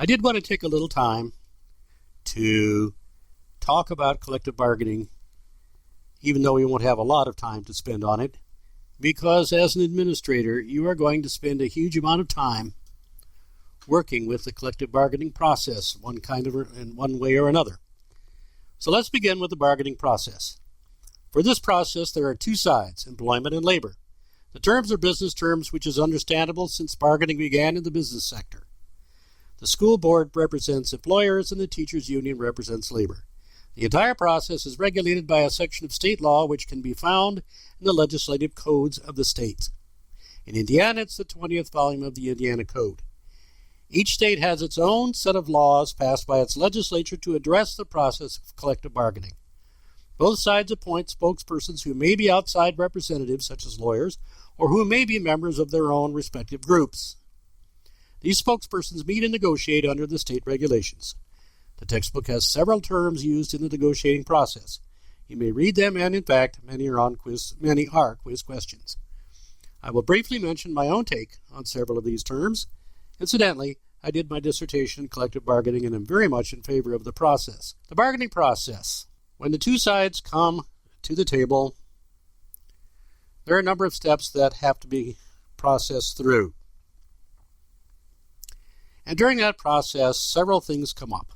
I did want to take a little time to talk about collective bargaining, even though we won't have a lot of time to spend on it, because as an administrator, you are going to spend a huge amount of time working with the collective bargaining process, in one way or another. So let's begin with the bargaining process. For this process, there are two sides, employment and labor. The terms are business terms, which is understandable since bargaining began in the business sector. The school board represents employers and the teachers' union represents labor. The entire process is regulated by a section of state law which can be found in the legislative codes of the states. In Indiana, it's the 20th volume of the Indiana Code. Each state has its own set of laws passed by its legislature to address the process of collective bargaining. Both sides appoint spokespersons who may be outside representatives, such as lawyers, or who may be members of their own respective groups. These spokespersons meet and negotiate under the state regulations. The textbook has several terms used in the negotiating process. You may read them, and in fact, many are quiz questions. I will briefly mention my own take on several of these terms. Incidentally, I did my dissertation in collective bargaining and am very much in favor of the process. The bargaining process. When the two sides come to the table, there are a number of steps that have to be processed through. And during that process, several things come up.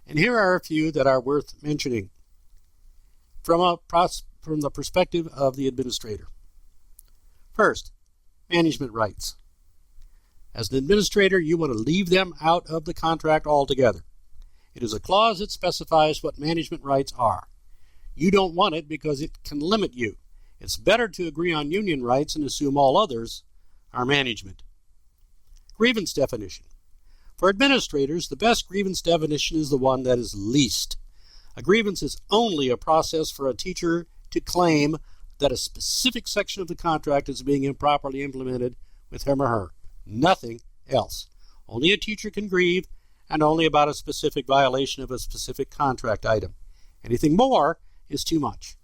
And here are a few that are worth mentioning from the perspective of the administrator. First, management rights. As an administrator, you want to leave them out of the contract altogether. It is a clause that specifies what management rights are. You don't want it because it can limit you. It's better to agree on union rights and assume all others are management. Grievance definition. For administrators, the best grievance definition is the one that is least. A grievance is only a process for a teacher to claim that a specific section of the contract is being improperly implemented with him or her. Nothing else. Only a teacher can grieve, and only about a specific violation of a specific contract item. Anything more is too much.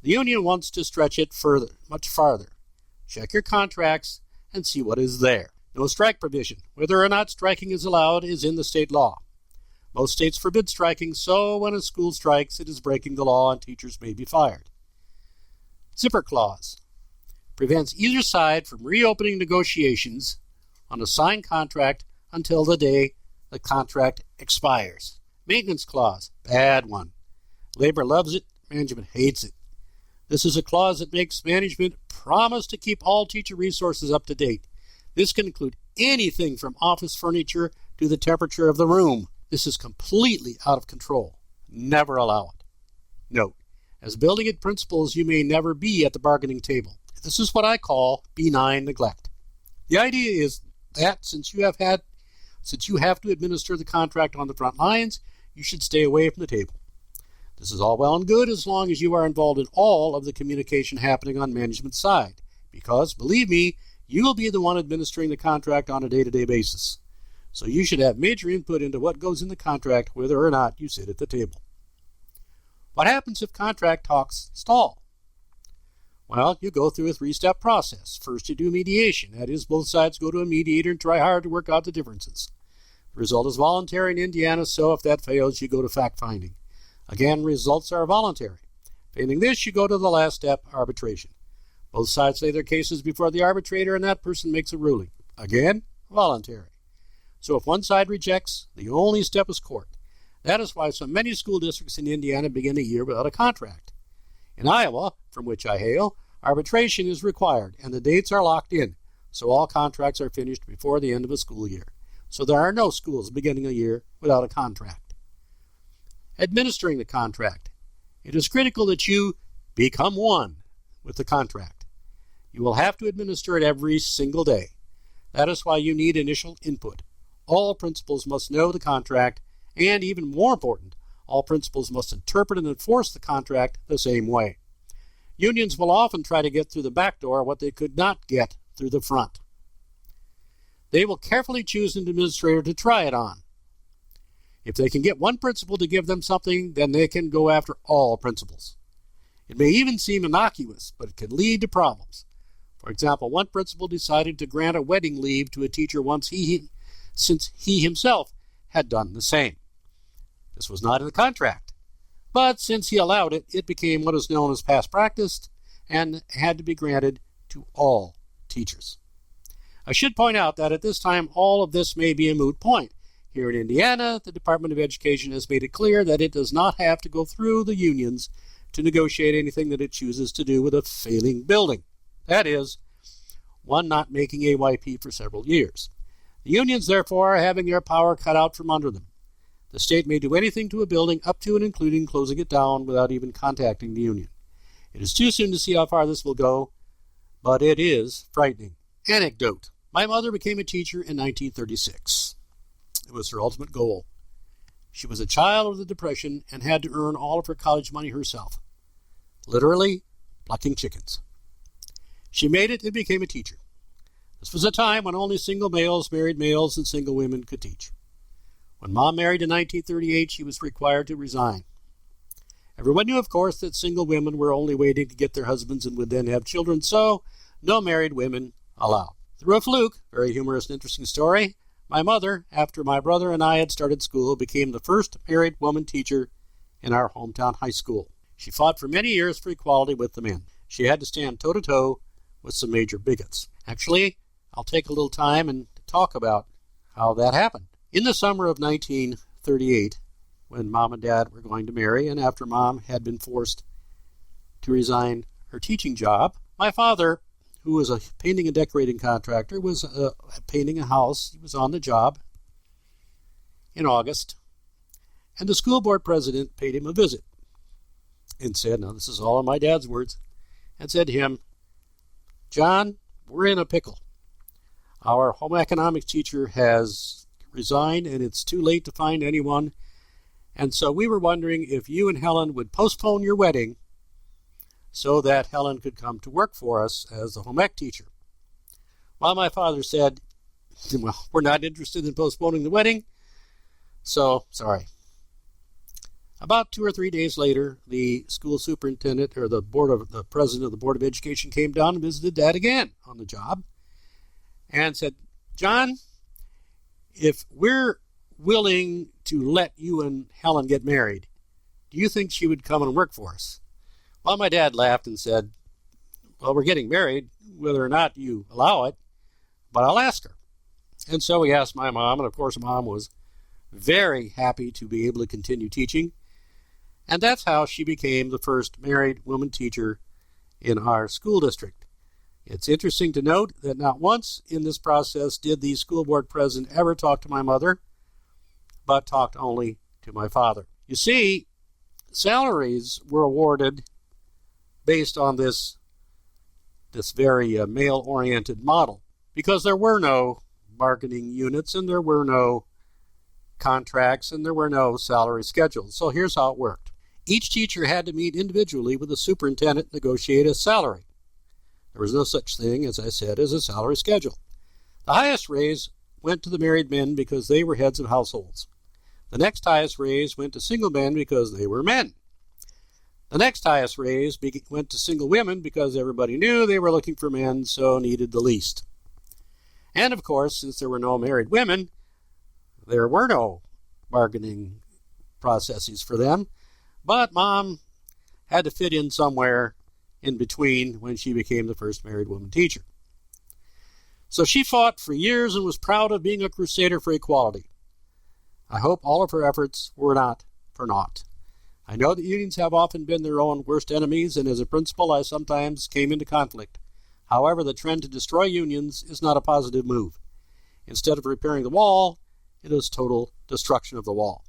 The union wants to stretch it much farther. Check your contracts and see what is there. No strike provision. Whether or not striking is allowed is in the state law. Most states forbid striking, so when a school strikes, it is breaking the law and teachers may be fired. Zipper clause. Prevents either side from reopening negotiations on a signed contract until the day the contract expires. Maintenance clause. Bad one. Labor loves it, management hates it. This is a clause that makes management promise to keep all teacher resources up to date. This can include anything from office furniture to the temperature of the room. This is completely out of control. Never allow it. Note, as building it principals, you may never be at the bargaining table. This is what I call benign neglect. The idea is that since you have to administer the contract on the front lines, you should stay away from the table. This is all well and good as long as you are involved in all of the communication happening on management's side, because, believe me, you will be the one administering the contract on a day-to-day basis. So you should have major input into what goes in the contract, whether or not you sit at the table. What happens if contract talks stall? Well, you go through a three-step process. First, you do mediation. That is, both sides go to a mediator and try hard to work out the differences. The result is voluntary in Indiana, so if that fails, you go to fact-finding. Again, results are voluntary. Failing this, you go to the last step, arbitration. Both sides lay their cases before the arbitrator, and that person makes a ruling. Again, voluntary. So if one side rejects, the only step is court. That is why so many school districts in Indiana begin a year without a contract. In Iowa, from which I hail, arbitration is required, and the dates are locked in, so all contracts are finished before the end of a school year. So there are no schools beginning a year without a contract. Administering the contract. It is critical that you become one with the contract. You will have to administer it every single day. That is why you need initial input. All principals must know the contract, and even more important, all principals must interpret and enforce the contract the same way. Unions will often try to get through the back door what they could not get through the front. They will carefully choose an administrator to try it on. If they can get one principal to give them something, then they can go after all principals. It may even seem innocuous, but it can lead to problems. For example, one principal decided to grant a wedding leave to a teacher once he since he himself had done the same. This was not in the contract, but since he allowed it, it became what is known as past practice and had to be granted to all teachers. I should point out that at this time, all of this may be a moot point. Here in Indiana, the Department of Education has made it clear that it does not have to go through the unions to negotiate anything that it chooses to do with a failing building. That is, one not making AYP for several years. The unions, therefore, are having their power cut out from under them. The state may do anything to a building up to and including closing it down without even contacting the union. It is too soon to see how far this will go, but it is frightening. Anecdote. My mother became a teacher in 1936. It was her ultimate goal. She was a child of the Depression and had to earn all of her college money herself. Literally, plucking chickens. She made it and became a teacher. This was a time when only single males, married males, and single women could teach. When Mom married in 1938, she was required to resign. Everyone knew, of course, that single women were only waiting to get their husbands and would then have children, so no married women allowed. Through a fluke, very humorous and interesting story, my mother, after my brother and I had started school, became the first married woman teacher in our hometown high school. She fought for many years for equality with the men. She had to stand toe-to-toe with some major bigots. Actually, I'll take a little time and talk about how that happened. In the summer of 1938, when Mom and Dad were going to marry, and after Mom had been forced to resign her teaching job, my father, who was a painting and decorating contractor, was painting a house. He was on the job in August, and the school board president paid him a visit and said, now this is all in my dad's words, and said to him, John, we're in a pickle. Our home economics teacher has resigned, and it's too late to find anyone, and so we were wondering if you and Helen would postpone your wedding so that Helen could come to work for us as the home ec teacher. Well, my father said, well, we're not interested in postponing the wedding, so sorry. About 2 or 3 days later, the school superintendent or the president of the Board of Education came down and visited Dad again on the job and said, John, if we're willing to let you and Helen get married, do you think she would come and work for us? Well, my dad laughed and said, well, we're getting married, whether or not you allow it, but I'll ask her. And so he asked my mom, and of course Mom was very happy to be able to continue teaching. And that's how she became the first married woman teacher in our school district. It's interesting to note that not once in this process did the school board president ever talk to my mother, but talked only to my father. You see, salaries were awarded based on this very male-oriented model, because there were no bargaining units and there were no contracts and there were no salary schedules. So here's how it worked. Each teacher had to meet individually with the superintendent and negotiate a salary. There was no such thing, as I said, as a salary schedule. The highest raise went to the married men because they were heads of households. The next highest raise went to single men because they were men. The next highest raise went to single women because everybody knew they were looking for men, so needed the least. And of course, since there were no married women, there were no bargaining processes for them. But Mom had to fit in somewhere in between when she became the first married woman teacher. So she fought for years and was proud of being a crusader for equality. I hope all of her efforts were not for naught. I know that unions have often been their own worst enemies, and as a principal, I sometimes came into conflict. However, the trend to destroy unions is not a positive move. Instead of repairing the wall, it is total destruction of the wall.